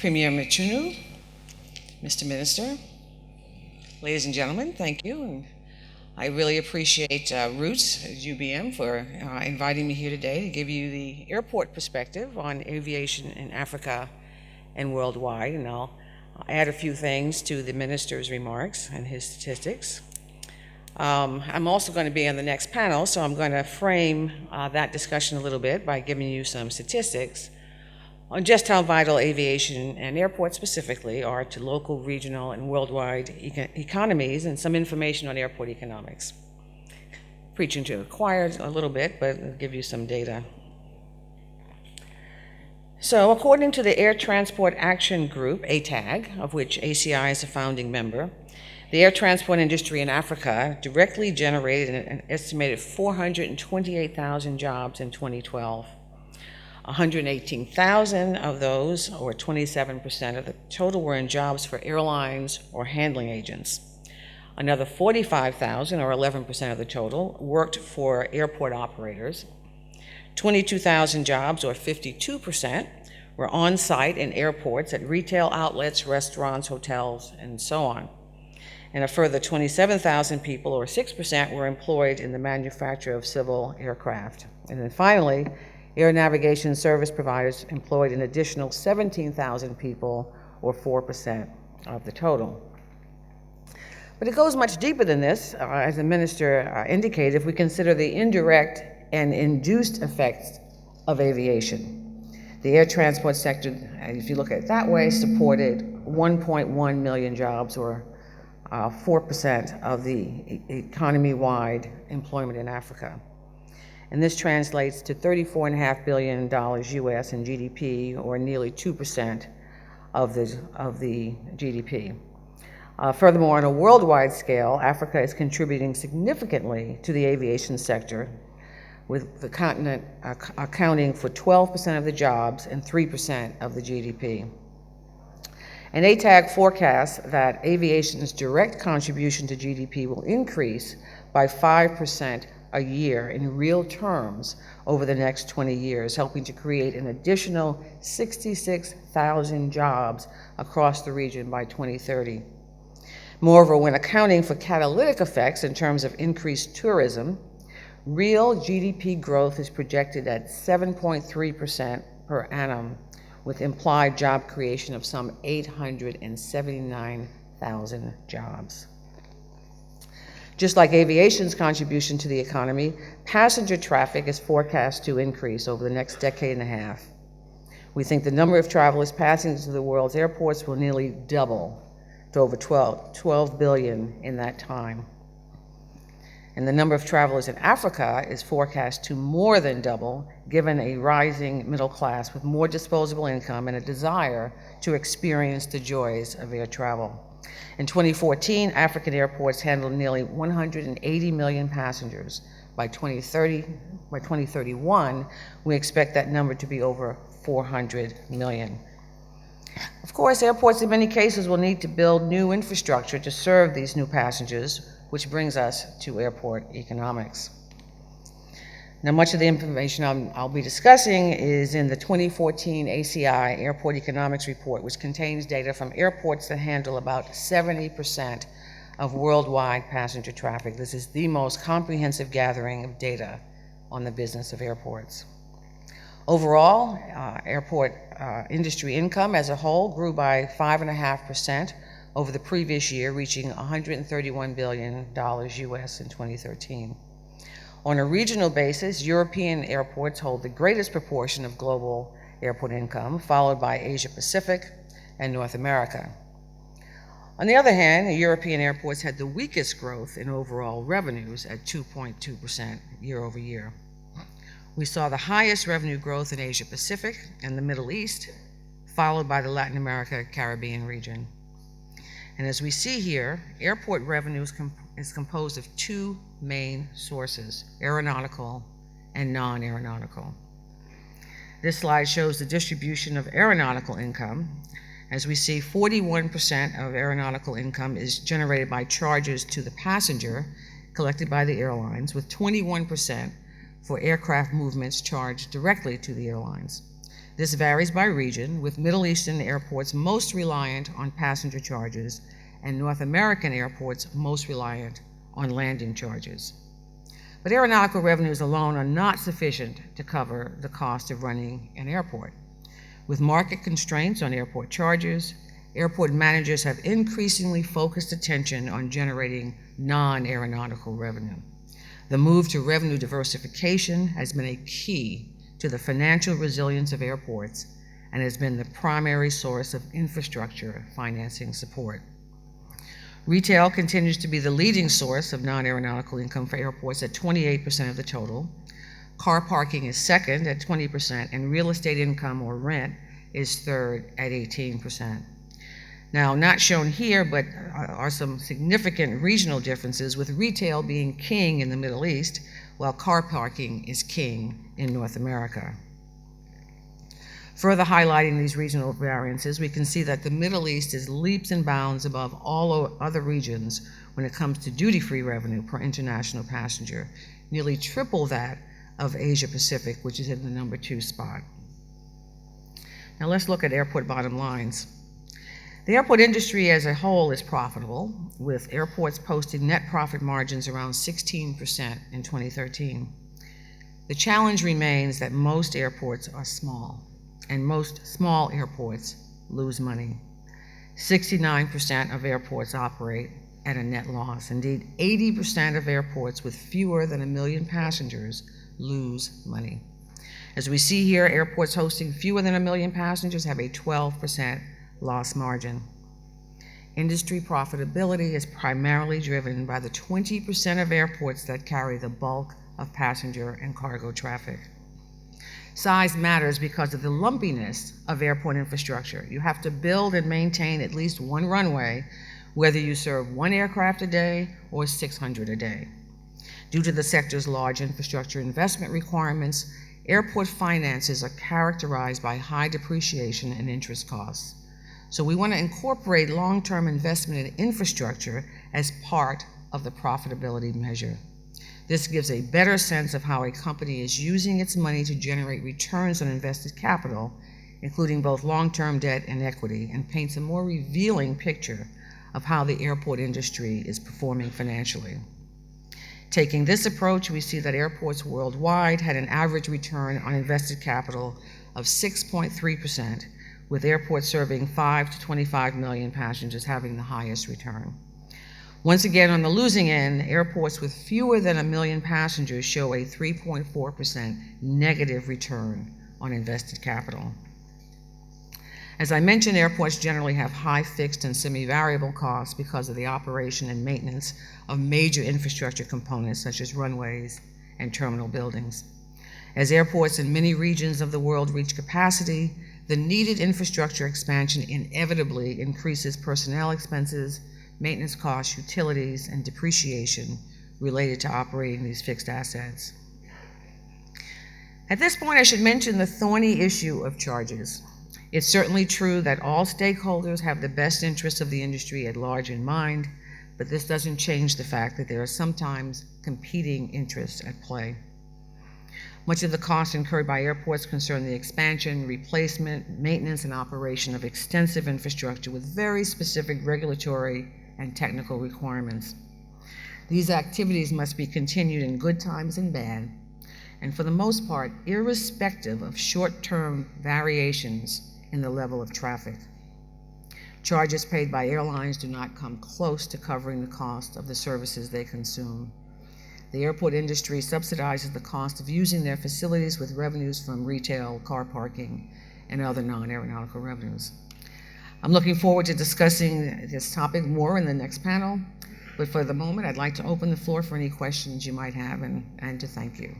Premier Michunu, Mr. Minister, ladies and gentlemen, thank you. And I really appreciate Roots at UBM for inviting me here today to give you the airport perspective on aviation in Africa and worldwide. And I'll add a few things to the minister's remarks and his statistics. I'm also going to be on the next panel, so I'm going to frame that discussion a little bit by giving you some statistics on just how vital aviation and airports specifically are to local, regional, and worldwide economies, and some information on airport economics. Preaching to the choir a little bit, but I'll give you some data. So according to the Air Transport Action Group, ATAG, of which ACI is a founding member, the air transport industry in Africa directly generated an estimated 428,000 jobs in 2012. 118,000 of those, or 27% of the total, were in jobs for airlines or handling agents. Another 45,000, or 11% of the total, worked for airport operators. 22,000 jobs, or 52%, were on-site in airports at retail outlets, restaurants, hotels, and so on. And a further 27,000 people, or 6%, were employed in the manufacture of civil aircraft. And then finally, air navigation service providers employed an additional 17,000 people, or 4% of the total. But it goes much deeper than this, as the minister indicated, if we consider the indirect and induced effects of aviation. The air transport sector, if you look at it that way, supported 1.1 million jobs, or 4% of the economy-wide employment in Africa. And this translates to $34.5 billion US in GDP, or nearly 2% of the GDP. Furthermore, on a worldwide scale, Africa is contributing significantly to the aviation sector, with the continent accounting for 12% of the jobs and 3% of the GDP. And ATAG forecasts that aviation's direct contribution to GDP will increase by 5% a year in real terms over the next 20 years, helping to create an additional 66,000 jobs across the region by 2030. Moreover, when accounting for catalytic effects in terms of increased tourism, real GDP growth is projected at 7.3% per annum, with implied job creation of some 879,000 jobs. Just like aviation's contribution to the economy, passenger traffic is forecast to increase over the next decade and a half. We think the number of travelers passing through the world's airports will nearly double to over 12 billion in that time. And the number of travelers in Africa is forecast to more than double, given a rising middle class with more disposable income and a desire to experience the joys of air travel. In 2014, African airports handled nearly 180 million passengers. By 2031, we expect that number to be over 400 million. Of course, airports in many cases will need to build new infrastructure to serve these new passengers, which brings us to airport economics. Now, much of the information I'll be discussing is in the 2014 ACI Airport Economics Report, which contains data from airports that handle about 70% of worldwide passenger traffic. This is the most comprehensive gathering of data on the business of airports. Overall, airport industry income as a whole grew by 5.5% over the previous year, reaching $131 billion US in 2013. On a regional basis, European airports hold the greatest proportion of global airport income, followed by Asia Pacific and North America. On the other hand, the European airports had the weakest growth in overall revenues at 2.2% year over year. We saw the highest revenue growth in Asia Pacific and the Middle East, followed by the Latin America, Caribbean region. And as we see here, airport revenues is composed of two main sources, aeronautical and non-aeronautical. This slide shows the distribution of aeronautical income. As we see, 41% of aeronautical income is generated by charges to the passenger collected by the airlines, with 21% for aircraft movements charged directly to the airlines. This varies by region, with Middle Eastern airports most reliant on passenger charges and North American airports most reliant on landing charges. But aeronautical revenues alone are not sufficient to cover the cost of running an airport. With market constraints on airport charges, airport managers have increasingly focused attention on generating non-aeronautical revenue. The move to revenue diversification has been a key to the financial resilience of airports and has been the primary source of infrastructure financing support. Retail continues to be the leading source of non-aeronautical income for airports at 28% of the total. Car parking is second at 20%, and real estate income or rent is third at 18%. Now, not shown here, but are some significant regional differences, with retail being king in the Middle East, while car parking is king in North America. Further highlighting these regional variances, we can see that the Middle East is leaps and bounds above all other regions when it comes to duty-free revenue per international passenger, nearly triple that of Asia Pacific, which is in the number 2 spot. Now let's look at airport bottom lines. The airport industry as a whole is profitable, with airports posting net profit margins around 16% in 2013. The challenge remains that most airports are small, and most small airports lose money. 69% of airports operate at a net loss. Indeed, 80% of airports with fewer than 1 million passengers lose money. As we see here, airports hosting fewer than 1 million passengers have a 12% loss margin. Industry profitability is primarily driven by the 20% of airports that carry the bulk of passenger and cargo traffic. Size matters because of the lumpiness of airport infrastructure. You have to build and maintain at least one runway, whether you serve 1 aircraft a day or 600 a day. Due to the sector's large infrastructure investment requirements, airport finances are characterized by high depreciation and interest costs. So we want to incorporate long-term investment in infrastructure as part of the profitability measure. This gives a better sense of how a company is using its money to generate returns on invested capital, including both long-term debt and equity, and paints a more revealing picture of how the airport industry is performing financially. Taking this approach, we see that airports worldwide had an average return on invested capital of 6.3%, with airports serving 5 to 25 million passengers having the highest return. Once again, on the losing end, airports with fewer than 1 million passengers show a 3.4% negative return on invested capital. As I mentioned, airports generally have high fixed and semi-variable costs because of the operation and maintenance of major infrastructure components such as runways and terminal buildings. As airports in many regions of the world reach capacity, the needed infrastructure expansion inevitably increases personnel expenses, maintenance costs, utilities, and depreciation related to operating these fixed assets. At this point, I should mention the thorny issue of charges. It's certainly true that all stakeholders have the best interests of the industry at large in mind, but this doesn't change the fact that there are sometimes competing interests at play. Much of the costs incurred by airports concern the expansion, replacement, maintenance, and operation of extensive infrastructure with very specific regulatory and technical requirements. These activities must be continued in good times and bad, and for the most part, irrespective of short-term variations in the level of traffic. Charges paid by airlines do not come close to covering the cost of the services they consume. The airport industry subsidizes the cost of using their facilities with revenues from retail, car parking, and other non-aeronautical revenues. I'm looking forward to discussing this topic more in the next panel, but for the moment, I'd like to open the floor for any questions you might have and to thank you.